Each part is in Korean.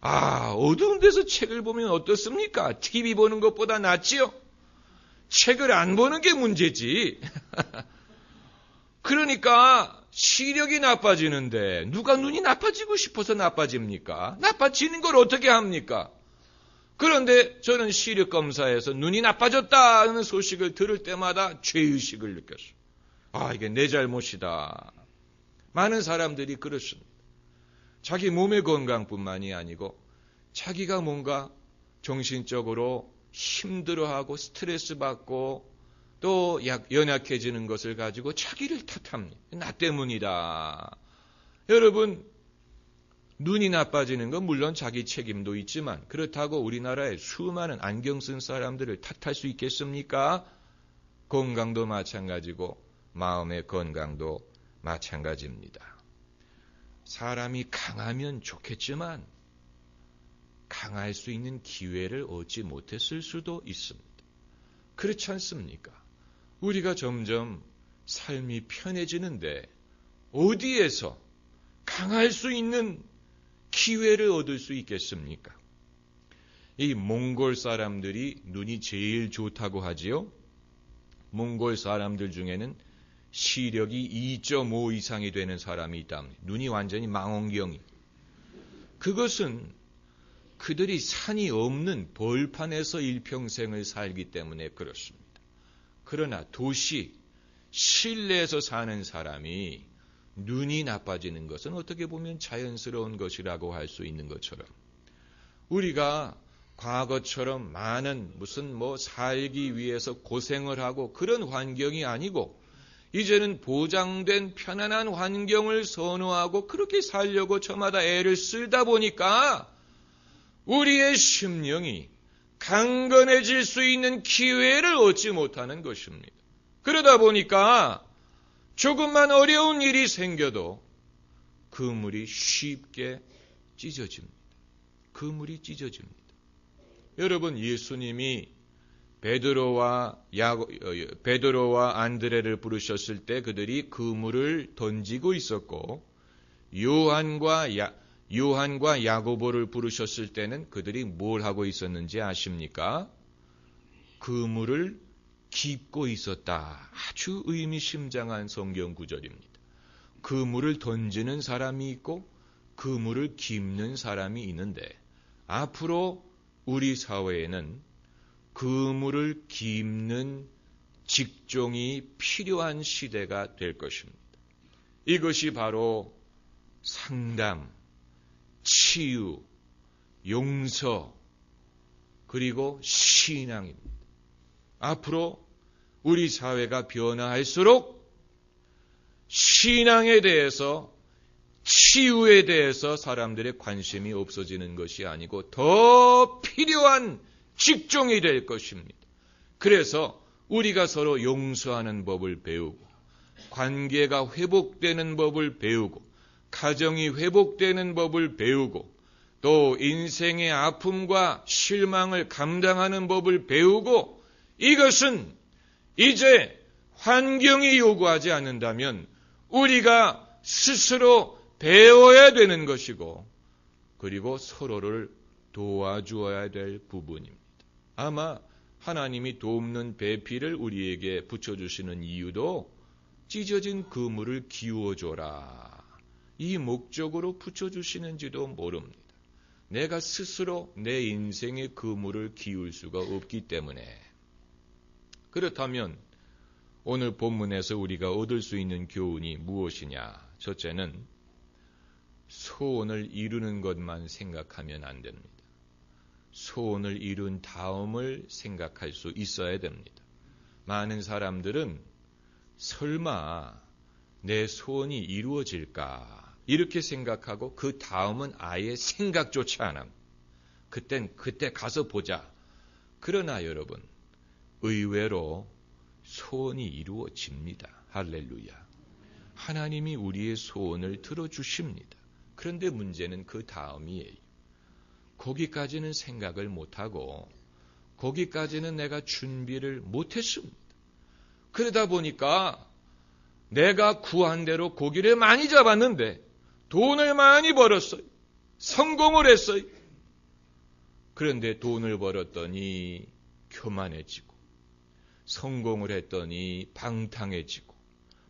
어두운 데서 책을 보면 어떻습니까? TV 보는 것보다 낫지요? 책을 안 보는 게 문제지. 그러니까 시력이 나빠지는데 누가 눈이 나빠지고 싶어서 나빠집니까? 나빠지는 걸 어떻게 합니까? 그런데 저는 시력 검사에서 눈이 나빠졌다는 소식을 들을 때마다 죄의식을 느꼈어요. 이게 내 잘못이다. 많은 사람들이 그렇습니다. 자기 몸의 건강뿐만이 아니고 자기가 뭔가 정신적으로 힘들어하고 스트레스 받고 또 연약해지는 것을 가지고 자기를 탓합니다. 나 때문이다. 여러분, 눈이 나빠지는 건 물론 자기 책임도 있지만 그렇다고 우리나라에 수많은 안경 쓴 사람들을 탓할 수 있겠습니까? 건강도 마찬가지고 마음의 건강도 마찬가지입니다. 사람이 강하면 좋겠지만 강할 수 있는 기회를 얻지 못했을 수도 있습니다. 그렇지 않습니까? 우리가 점점 삶이 편해지는데 어디에서 강할 수 있는 기회를 얻을 수 있겠습니까? 이 몽골 사람들이 눈이 제일 좋다고 하지요. 몽골 사람들 중에는 시력이 2.5 이상이 되는 사람이 있답니다. 눈이 완전히 망원경이. 그것은 그들이 산이 없는 벌판에서 일평생을 살기 때문에 그렇습니다. 그러나 도시, 실내에서 사는 사람이 눈이 나빠지는 것은 어떻게 보면 자연스러운 것이라고 할 수 있는 것처럼 우리가 과거처럼 많은 살기 위해서 고생을 하고 그런 환경이 아니고 이제는 보장된 편안한 환경을 선호하고 그렇게 살려고 저마다 애를 쓰다 보니까 우리의 심령이 강건해질 수 있는 기회를 얻지 못하는 것입니다. 그러다 보니까 조금만 어려운 일이 생겨도 그물이 쉽게 찢어집니다. 그물이 찢어집니다. 여러분, 예수님이 베드로와 안드레를 부르셨을 때 그들이 그물을 던지고 있었고 요한과 야고보를 부르셨을 때는 그들이 뭘 하고 있었는지 아십니까? 그물을 깁고 있었다. 아주 의미심장한 성경 구절입니다. 그물을 던지는 사람이 있고 그물을 깁는 사람이 있는데 앞으로 우리 사회에는 그물을 깁는 직종이 필요한 시대가 될 것입니다. 이것이 바로 상담, 치유, 용서, 그리고 신앙입니다. 앞으로 우리 사회가 변화할수록 신앙에 대해서, 치유에 대해서 사람들의 관심이 없어지는 것이 아니고 더 필요한 직종이 될 것입니다. 그래서 우리가 서로 용서하는 법을 배우고 관계가 회복되는 법을 배우고 가정이 회복되는 법을 배우고 또 인생의 아픔과 실망을 감당하는 법을 배우고 이것은 이제 환경이 요구하지 않는다면 우리가 스스로 배워야 되는 것이고 그리고 서로를 도와주어야 될 부분입니다. 아마 하나님이 돕는 배필을 우리에게 붙여주시는 이유도 찢어진 그물을 기워줘라. 이 목적으로 붙여주시는지도 모릅니다. 내가 스스로 내 인생의 그물을 기울 수가 없기 때문에. 그렇다면 오늘 본문에서 우리가 얻을 수 있는 교훈이 무엇이냐? 첫째는 소원을 이루는 것만 생각하면 안 됩니다. 소원을 이룬 다음을 생각할 수 있어야 됩니다. 많은 사람들은 설마 내 소원이 이루어질까 이렇게 생각하고 그 다음은 아예 생각조차 안 합니다. 그때 가서 보자. 그러나 여러분 의외로 소원이 이루어집니다. 할렐루야. 하나님이 우리의 소원을 들어주십니다. 그런데 문제는 그 다음이에요. 거기까지는 생각을 못하고 거기까지는 내가 준비를 못했습니다. 그러다 보니까 내가 구한 대로 고기를 많이 잡았는데 돈을 많이 벌었어요. 성공을 했어요. 그런데 돈을 벌었더니 교만해지고 성공을 했더니 방탕해지고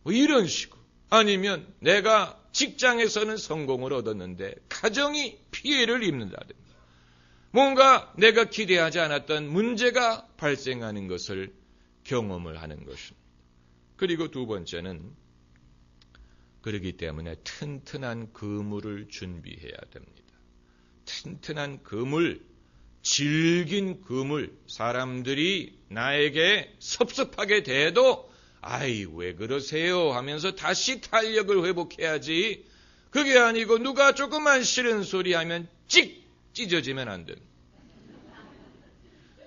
뭐 이런 식으로. 아니면 내가 직장에서는 성공을 얻었는데 가정이 피해를 입는다든가 뭔가 내가 기대하지 않았던 문제가 발생하는 것을 경험을 하는 것입니다. 그리고 두 번째는 그렇기 때문에 튼튼한 그물을 준비해야 됩니다. 튼튼한 그물, 질긴 그물, 사람들이 나에게 섭섭하게 대해도 아이 왜 그러세요 하면서 다시 탄력을 회복해야지. 그게 아니고 누가 조금만 싫은 소리 하면 찢어지면 안 됩니다.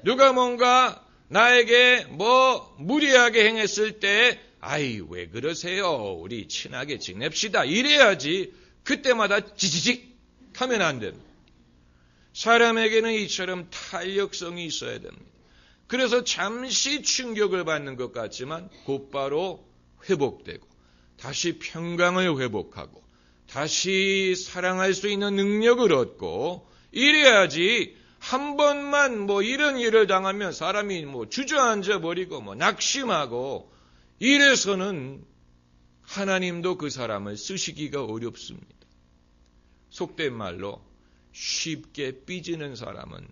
누가 뭔가 나에게 뭐 무리하게 행했을 때 아이 왜 그러세요? 우리 친하게 지냅시다. 이래야지. 그때마다 지지직 하면 안 됩니다. 사람에게는 이처럼 탄력성이 있어야 됩니다. 그래서 잠시 충격을 받는 것 같지만 곧바로 회복되고 다시 평강을 회복하고 다시 사랑할 수 있는 능력을 얻고 이래야지. 한 번만 뭐 이런 일을 당하면 사람이 뭐 주저앉아 버리고 뭐 낙심하고 이래서는 하나님도 그 사람을 쓰시기가 어렵습니다. 속된 말로 쉽게 삐지는 사람은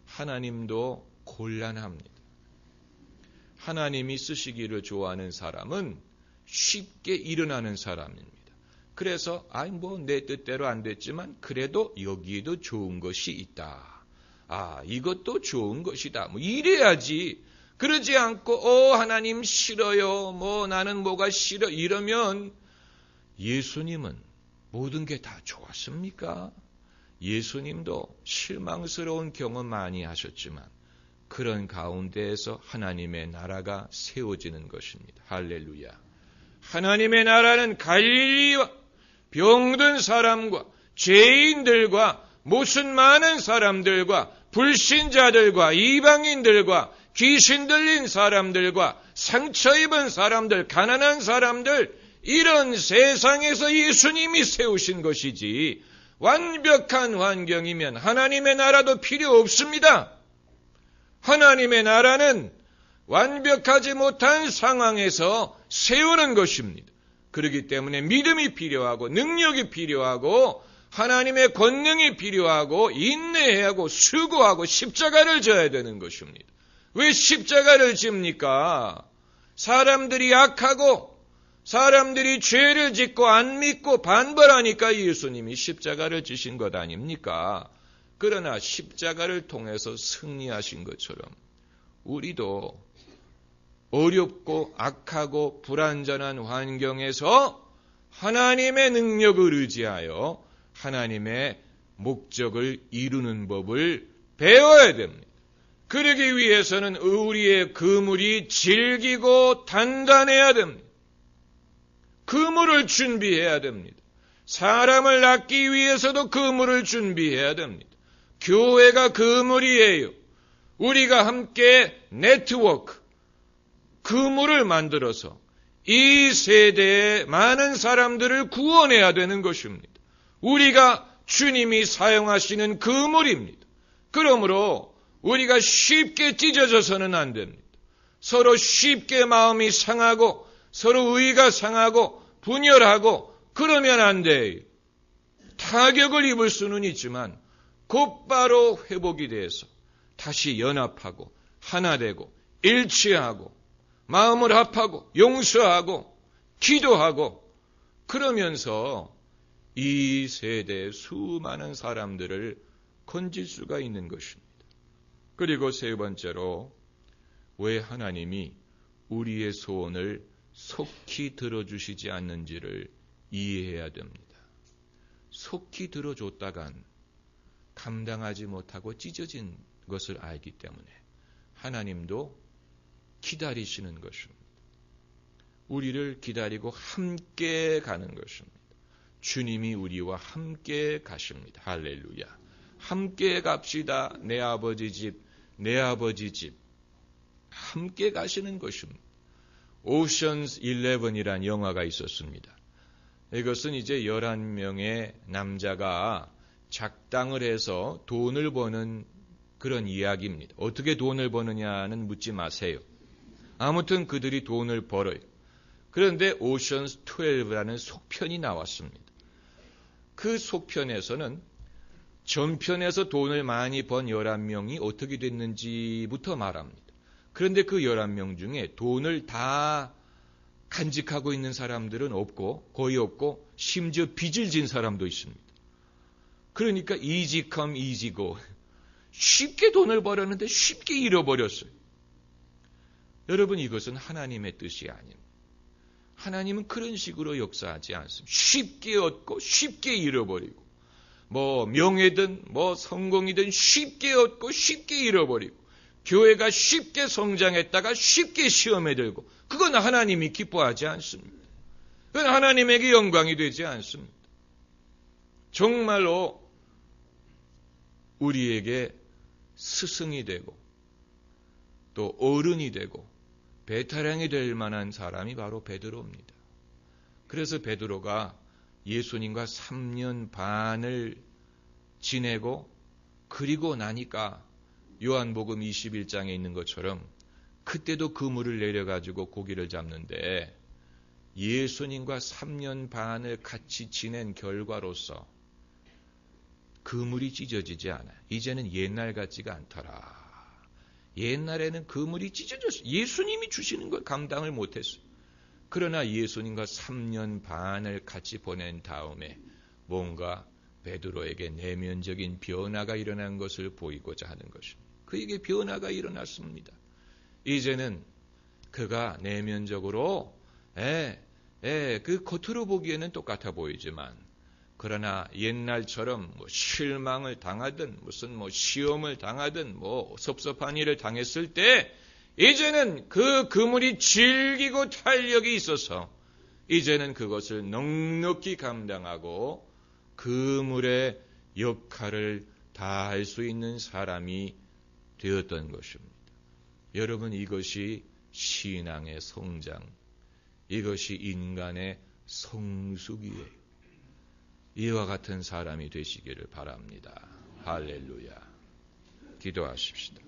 하나님도 곤란합니다. 하나님이 쓰시기를 좋아하는 사람은 쉽게 일어나는 사람입니다. 그래서 뭐 내 뜻대로 안 됐지만 그래도 여기에도 좋은 것이 있다. 이것도 좋은 것이다. 뭐 이래야지. 그러지 않고 하나님 싫어요. 뭐 나는 뭐가 싫어. 이러면 예수님은 모든 게 다 좋았습니까? 예수님도 실망스러운 경험 많이 하셨지만 그런 가운데에서 하나님의 나라가 세워지는 것입니다. 할렐루야. 하나님의 나라는 갈릴리와 병든 사람과 죄인들과 무슨 많은 사람들과 불신자들과 이방인들과 귀신 들린 사람들과 상처 입은 사람들, 가난한 사람들, 이런 세상에서 예수님이 세우신 것이지 완벽한 환경이면 하나님의 나라도 필요 없습니다. 하나님의 나라는 완벽하지 못한 상황에서 세우는 것입니다. 그렇기 때문에 믿음이 필요하고 능력이 필요하고 하나님의 권능이 필요하고 인내해야 하고 수고하고 십자가를 져야 되는 것입니다. 왜 십자가를 집니까? 사람들이 약하고 사람들이 죄를 짓고 안 믿고 반발하니까 예수님이 십자가를 지신 것 아닙니까? 그러나 십자가를 통해서 승리하신 것처럼 우리도 어렵고 악하고 불완전한 환경에서 하나님의 능력을 의지하여 하나님의 목적을 이루는 법을 배워야 됩니다. 그러기 위해서는 우리의 그물이 질기고 단단해야 됩니다. 그물을 준비해야 됩니다. 사람을 낳기 위해서도 그물을 준비해야 됩니다. 교회가 그물이에요. 우리가 함께 네트워크, 그물을 만들어서 이 세대의 많은 사람들을 구원해야 되는 것입니다. 우리가 주님이 사용하시는 그물입니다. 그러므로 우리가 쉽게 찢어져서는 안 됩니다. 서로 쉽게 마음이 상하고 서로 의가 상하고 분열하고 그러면 안 돼요. 타격을 입을 수는 있지만 곧바로 회복이 돼서 다시 연합하고 하나 되고 일치하고 마음을 합하고 용서하고 기도하고 그러면서 이 세대의 수많은 사람들을 건질 수가 있는 것입니다. 그리고 세 번째로 왜 하나님이 우리의 소원을 속히 들어주시지 않는지를 이해해야 됩니다. 속히 들어줬다간 감당하지 못하고 찢어진 것을 알기 때문에 하나님도 기다리시는 것입니다. 우리를 기다리고 함께 가는 것입니다. 주님이 우리와 함께 가십니다. 할렐루야. 함께 갑시다. 내 아버지 집, 내 아버지 집. 함께 가시는 것입니다. 오션스 11이란 영화가 있었습니다. 이것은 이제 11명의 남자가 작당을 해서 돈을 버는 그런 이야기입니다. 어떻게 돈을 버느냐는 묻지 마세요. 아무튼 그들이 돈을 벌어요. 그런데 오션스 12라는 속편이 나왔습니다. 그 속편에서는 전편에서 돈을 많이 번 11명이 어떻게 됐는지부터 말합니다. 그런데 그 11명 중에 돈을 다 간직하고 있는 사람들은 없고 거의 없고 심지어 빚을 진 사람도 있습니다. 그러니까 easy come easy go. 쉽게 돈을 벌었는데 쉽게 잃어버렸어요. 여러분, 이것은 하나님의 뜻이 아닙니다. 하나님은 그런 식으로 역사하지 않습니다. 쉽게 얻고 쉽게 잃어버리고 명예든 성공이든 쉽게 얻고 쉽게 잃어버리고 교회가 쉽게 성장했다가 쉽게 시험에 들고 그건 하나님이 기뻐하지 않습니다. 그건 하나님에게 영광이 되지 않습니다. 정말로 우리에게 스승이 되고 또 어른이 되고 베테랑이 될 만한 사람이 바로 베드로입니다. 그래서 베드로가 예수님과 3년 반을 지내고 그리고 나니까 요한복음 21장에 있는 것처럼 그때도 그물을 내려가지고 고기를 잡는데 예수님과 3년 반을 같이 지낸 결과로서 그물이 찢어지지 않아요. 이제는 옛날 같지가 않더라. 옛날에는 그물이 찢어졌어요. 예수님이 주시는 걸 감당을 못했어요. 그러나 예수님과 3년 반을 같이 보낸 다음에 뭔가 베드로에게 내면적인 변화가 일어난 것을 보이고자 하는 것입니다. 그에게 변화가 일어났습니다. 이제는 그가 내면적으로 그 겉으로 보기에는 똑같아 보이지만 그러나 옛날처럼 실망을 당하든 무슨 시험을 당하든 섭섭한 일을 당했을 때 이제는 그 그물이 질기고 탄력이 있어서 이제는 그것을 넉넉히 감당하고 그물의 역할을 다할 수 있는 사람이 되었던 것입니다. 여러분, 이것이 신앙의 성장, 이것이 인간의 성숙이에요. 이와 같은 사람이 되시기를 바랍니다. 할렐루야. 기도하십시다.